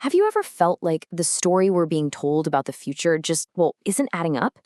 Have you ever felt like the story we're being told about the future just, well, isn't adding up?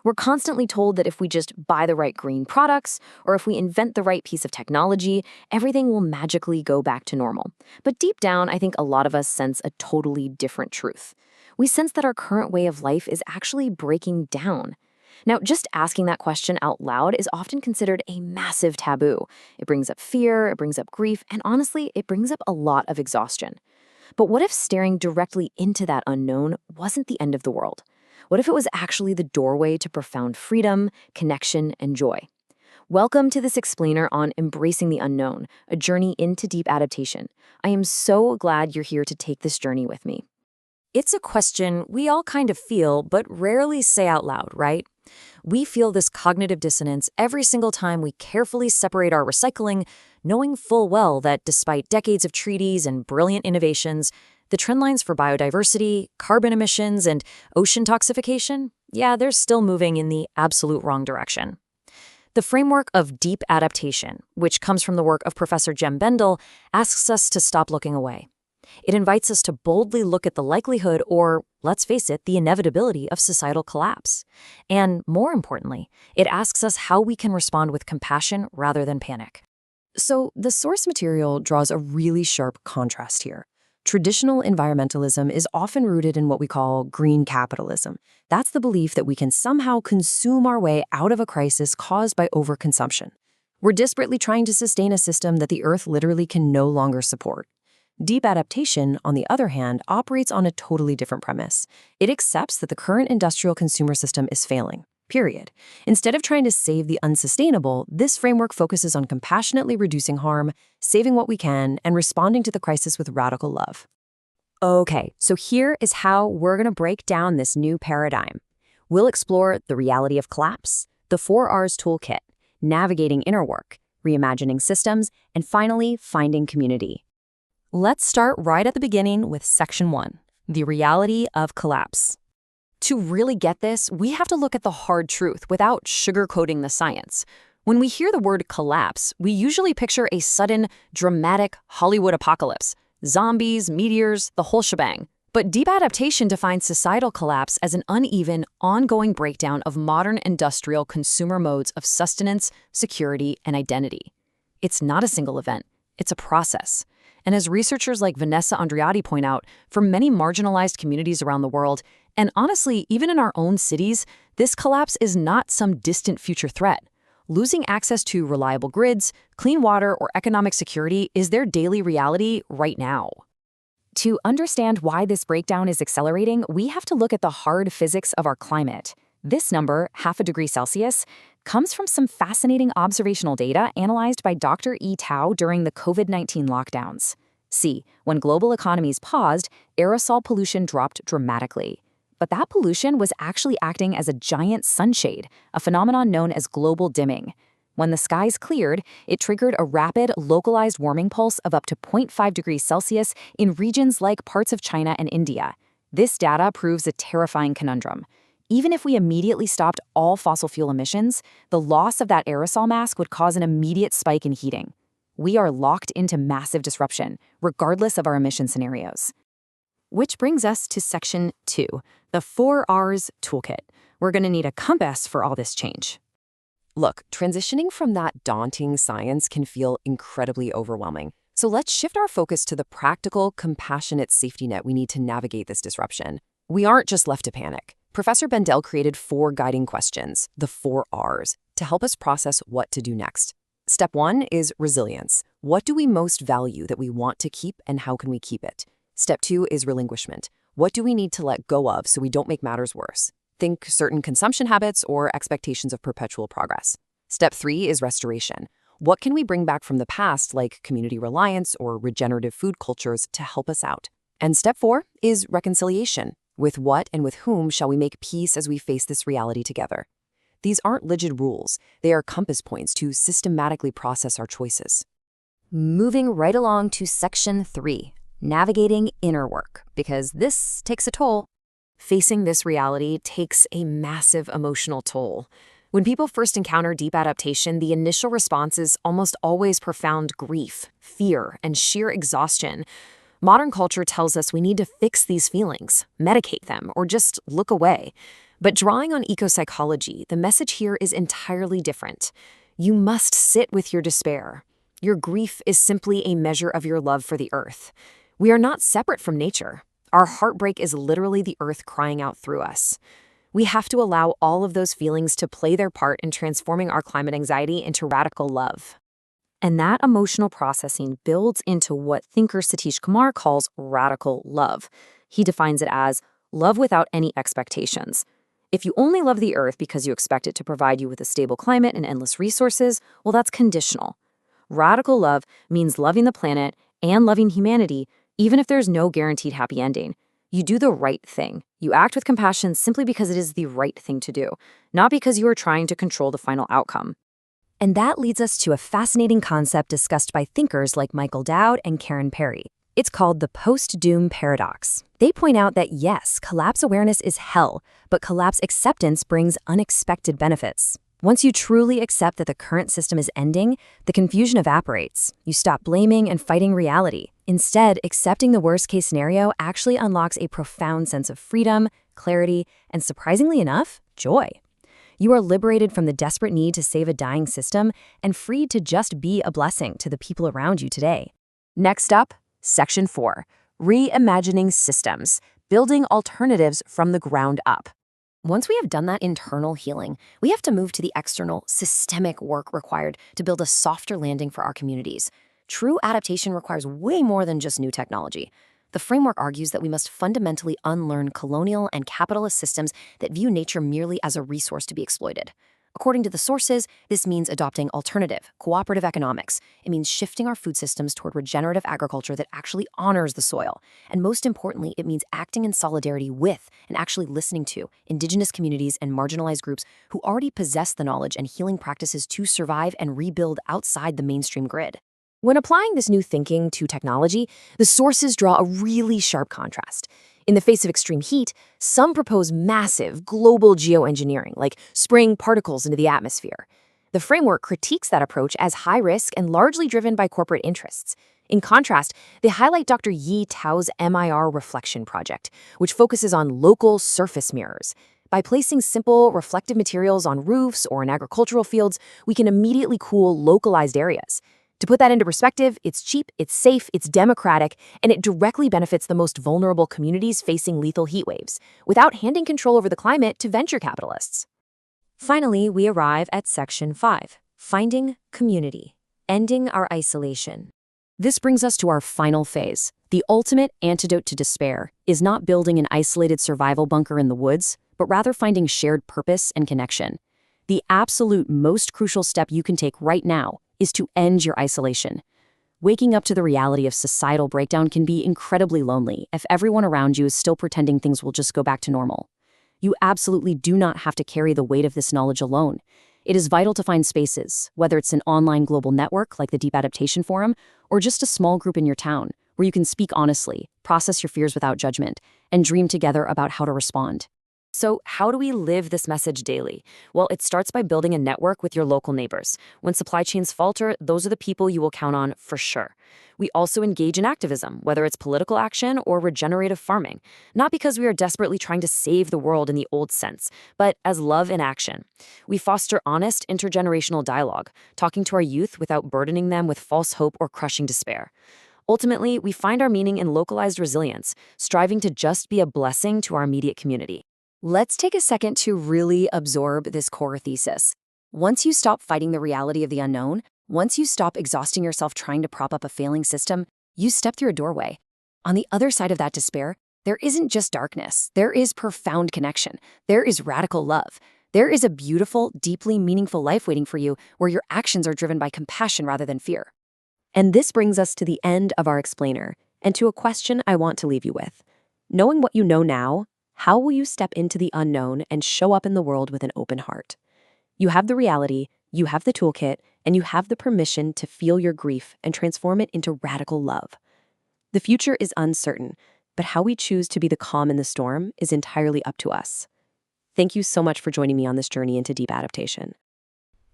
We're constantly told that if we just buy the right green products or if we invent the right piece of technology, everything will magically go back to normal. But deep down, I think a lot of us sense a totally different truth. We sense that our current way of life is actually breaking down. Now, just asking that question out loud is often considered a massive taboo. It brings up fear, it brings up grief, and honestly, it brings up a lot of exhaustion. But what if staring directly into that unknown wasn't the end of the world? What if it was actually the doorway to profound freedom, connection, and joy? Welcome to this explainer on embracing the unknown, a journey into deep adaptation. I am so glad you're here to take this journey with me. It's a question we all kind of feel, but rarely say out loud, right? We feel this cognitive dissonance every single time we carefully separate our recycling, knowing full well that despite decades of treaties and brilliant innovations, the trend lines for biodiversity, carbon emissions, and ocean toxification, they're still moving in the absolute wrong direction. The framework of deep adaptation, which comes from the work of Professor Jem Bendel, asks us to stop looking away. It invites us to boldly look at the likelihood or, let's face it, the inevitability of societal collapse. And more importantly, it asks us how we can respond with compassion rather than panic. So the source material draws a really sharp contrast here. Traditional environmentalism is often rooted in what we call green capitalism. That's the belief that we can somehow consume our way out of a crisis caused by overconsumption. We're desperately trying to sustain a system that the Earth literally can no longer support. Deep adaptation, on the other hand, operates on a totally different premise. It accepts that the current industrial consumer system is failing, period. Instead of trying to save the unsustainable, this framework focuses on compassionately reducing harm, saving what we can, and responding to the crisis with radical love. Okay, so here is how we're going to break down this new paradigm. We'll explore the reality of collapse, the 4Rs toolkit, navigating inner work, reimagining systems, and finally, finding community. Let's start right at the beginning with Section 1, the reality of collapse. To really get this, we have to look at the hard truth without sugarcoating the science. When we hear the word collapse, we usually picture a sudden, dramatic Hollywood apocalypse. Zombies, meteors, the whole shebang. But deep adaptation defines societal collapse as an uneven, ongoing breakdown of modern industrial consumer modes of sustenance, security, and identity. It's not a single event. It's a process. And as researchers like Vanessa Andreotti point out, for many marginalized communities around the world, and honestly, even in our own cities, this collapse is not some distant future threat. Losing access to reliable grids, clean water, or economic security is their daily reality right now. To understand why this breakdown is accelerating, we have to look at the hard physics of our climate. This number, 0.5 degrees Celsius, comes from some fascinating observational data analyzed by Dr. E. Tao during the COVID-19 lockdowns. See, when global economies paused, aerosol pollution dropped dramatically. But that pollution was actually acting as a giant sunshade, a phenomenon known as global dimming. When the skies cleared, it triggered a rapid, localized warming pulse of up to 0.5 degrees Celsius in regions like parts of China and India. This data proves a terrifying conundrum. Even if we immediately stopped all fossil fuel emissions, the loss of that aerosol mask would cause an immediate spike in heating. We are locked into massive disruption, regardless of our emission scenarios. Which brings us to Section 2, the 4Rs toolkit. We're going to need a compass for all this change. Look, transitioning from that daunting science can feel incredibly overwhelming. So let's shift our focus to the practical, compassionate safety net we need to navigate this disruption. We aren't just left to panic. Professor Bendel created 4 guiding questions, the 4Rs, to help us process what to do next. Step 1 is resilience. What do we most value that we want to keep, and how can we keep it? Step 2 is relinquishment. What do we need to let go of so we don't make matters worse? Think certain consumption habits or expectations of perpetual progress. Step 3 is restoration. What can we bring back from the past, like community reliance or regenerative food cultures, to help us out? And step 4 is reconciliation. With what and with whom shall we make peace as we face this reality together? These aren't rigid rules. They are compass points to systematically process our choices. Moving right along to Section 3, navigating inner work, because this takes a toll. Facing this reality takes a massive emotional toll. When people first encounter deep adaptation, the initial response is almost always profound grief, fear, and sheer exhaustion. Modern culture tells us we need to fix these feelings, medicate them, or just look away. But drawing on eco-psychology, the message here is entirely different. You must sit with your despair. Your grief is simply a measure of your love for the earth. We are not separate from nature. Our heartbreak is literally the earth crying out through us. We have to allow all of those feelings to play their part in transforming our climate anxiety into radical love. And that emotional processing builds into what thinker Satish Kumar calls radical love. He defines it as love without any expectations. If you only love the earth because you expect it to provide you with a stable climate and endless resources, well, that's conditional. Radical love means loving the planet and loving humanity, even if there's no guaranteed happy ending. You do the right thing. You act with compassion simply because it is the right thing to do, not because you are trying to control the final outcome. And that leads us to a fascinating concept discussed by thinkers like Michael Dowd and Karen Perry. It's called the post-doom paradox. They point out that yes, collapse awareness is hell, but collapse acceptance brings unexpected benefits. Once you truly accept that the current system is ending, the confusion evaporates. You stop blaming and fighting reality. Instead, accepting the worst-case scenario actually unlocks a profound sense of freedom, clarity, and surprisingly enough, joy. You are liberated from the desperate need to save a dying system and freed to just be a blessing to the people around you today. Next up, Section 4, Reimagining Systems, Building Alternatives from the Ground Up. Once we have done that internal healing, we have to move to the external, systemic work required to build a softer landing for our communities. True adaptation requires way more than just new technology. The framework argues that we must fundamentally unlearn colonial and capitalist systems that view nature merely as a resource to be exploited. According to the sources, this means adopting alternative, cooperative economics. It means shifting our food systems toward regenerative agriculture that actually honors the soil. And most importantly, it means acting in solidarity with and actually listening to indigenous communities and marginalized groups who already possess the knowledge and healing practices to survive and rebuild outside the mainstream grid. When applying this new thinking to technology, the sources draw a really sharp contrast. In the face of extreme heat, some propose massive global geoengineering, like spraying particles into the atmosphere. The framework critiques that approach as high risk and largely driven by corporate interests. In contrast, they highlight Dr. Yi Tao's MIR Reflection Project, which focuses on local surface mirrors. By placing simple, reflective materials on roofs or in agricultural fields, we can immediately cool localized areas. To put that into perspective, it's cheap, it's safe, it's democratic, and it directly benefits the most vulnerable communities facing lethal heat waves, without handing control over the climate to venture capitalists. Finally, we arrive at Section 5, Finding Community, Ending Our Isolation. This brings us to our final phase. The ultimate antidote to despair is not building an isolated survival bunker in the woods, but rather finding shared purpose and connection. The absolute most crucial step you can take right now is to end your isolation. Waking up to the reality of societal breakdown can be incredibly lonely if everyone around you is still pretending things will just go back to normal. You absolutely do not have to carry the weight of this knowledge alone. It is vital to find spaces, whether it's an online global network like the Deep Adaptation Forum, or just a small group in your town, where you can speak honestly, process your fears without judgment, and dream together about how to respond. So how do we live this message daily? Well, it starts by building a network with your local neighbors. When supply chains falter, those are the people you will count on for sure. We also engage in activism, whether it's political action or regenerative farming, not because we are desperately trying to save the world in the old sense, but as love in action. We foster honest intergenerational dialogue, talking to our youth without burdening them with false hope or crushing despair. Ultimately, we find our meaning in localized resilience, striving to just be a blessing to our immediate community. Let's take a second to really absorb this core thesis. Once you stop fighting the reality of the unknown, once you stop exhausting yourself trying to prop up a failing system, you step through a doorway. On the other side of that despair, there isn't just darkness. There is profound connection. There is radical love. There is a beautiful, deeply meaningful life waiting for you where your actions are driven by compassion rather than fear. And this brings us to the end of our explainer and to a question I want to leave you with. Knowing what you know now, how will you step into the unknown and show up in the world with an open heart? You have the reality, you have the toolkit, and you have the permission to feel your grief and transform it into radical love. The future is uncertain, but how we choose to be the calm in the storm is entirely up to us. Thank you so much for joining me on this journey into deep adaptation.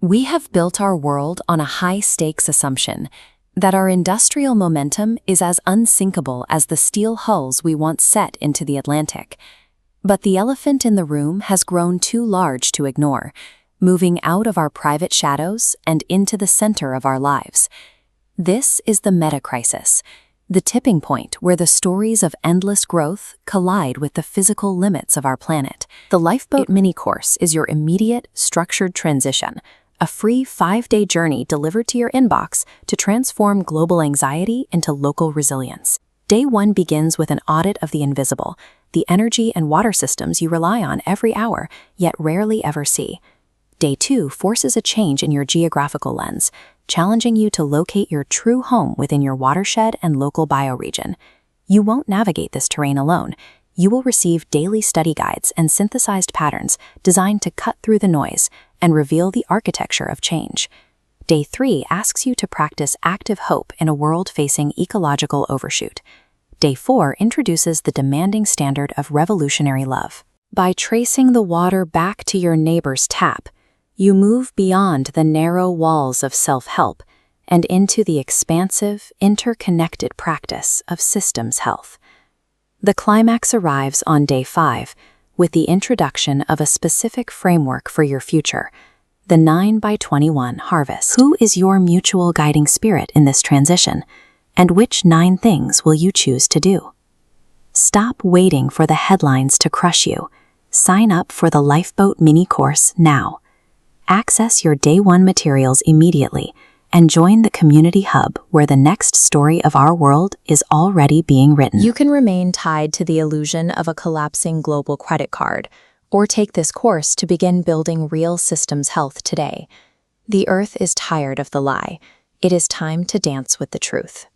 We have built our world on a high-stakes assumption. that our industrial momentum is as unsinkable as the steel hulls we once set into the Atlantic. But the elephant in the room has grown too large to ignore, moving out of our private shadows and into the center of our lives. This is the meta-crisis, the tipping point where the stories of endless growth collide with the physical limits of our planet. The Lifeboat mini-course is your immediate, structured transition, a free 5-day journey delivered to your inbox to transform global anxiety into local resilience. Day 1 begins with an audit of the invisible, the energy and water systems you rely on every hour, yet rarely ever see. Day 2 forces a change in your geographical lens, challenging you to locate your true home within your watershed and local bioregion. You won't navigate this terrain alone. You will receive daily study guides and synthesized patterns designed to cut through the noise and reveal the architecture of change. Day 3 asks you to practice active hope in a world facing ecological overshoot. Day 4 introduces the demanding standard of revolutionary love. By tracing the water back to your neighbor's tap, you move beyond the narrow walls of self-help and into the expansive, interconnected practice of systems health. The climax arrives on Day 5 with the introduction of a specific framework for your future, the 9x21 harvest. Who is your mutual guiding spirit in this transition, and which 9 things will you choose to do? Stop waiting for the headlines to crush you. Sign up for the Lifeboat mini-course now. Access your Day 1 materials immediately and join the community hub where the next story of our world is already being written. You can remain tied to the illusion of a collapsing global credit card, or take this course to begin building real systems health today. The Earth is tired of the lie. It is time to dance with the truth.